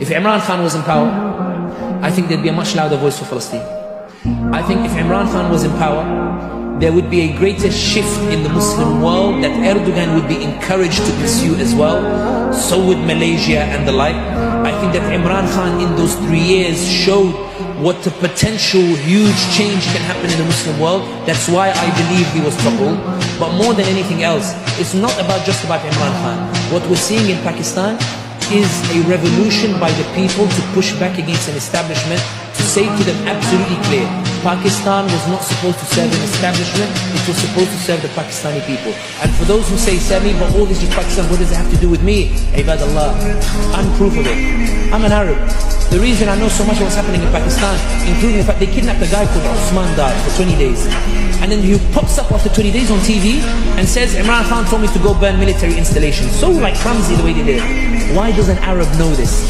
If Imran Khan was in power, I think there'd be a much louder voice for Palestine. I think if Imran Khan was in power, there would be a greater shift in the Muslim world that Erdogan would be encouraged to pursue as well. So would Malaysia and the like. I think that Imran Khan in those 3 years showed what the potential huge change can happen in the Muslim world. That's why I believe he was toppled. But more than anything else, it's not just about Imran Khan. What we're seeing in Pakistan is a revolution by the people to push back against an establishment, to say to them absolutely clear, Pakistan was not supposed to serve an establishment, it was supposed to serve the Pakistani people. And for those who say, Sami, but all this is Pakistan, what does it have to do with me? Ibadallah, I'm proof of it. I'm an Arab. The reason I know so much of what's happening in Pakistan, including the fact they kidnapped a guy called Osman Dar for 20 days. And then he pops up after 20 days on TV and says, Imran Khan told me to go burn military installations. So like clumsy the way they did it. Why does an Arab know this?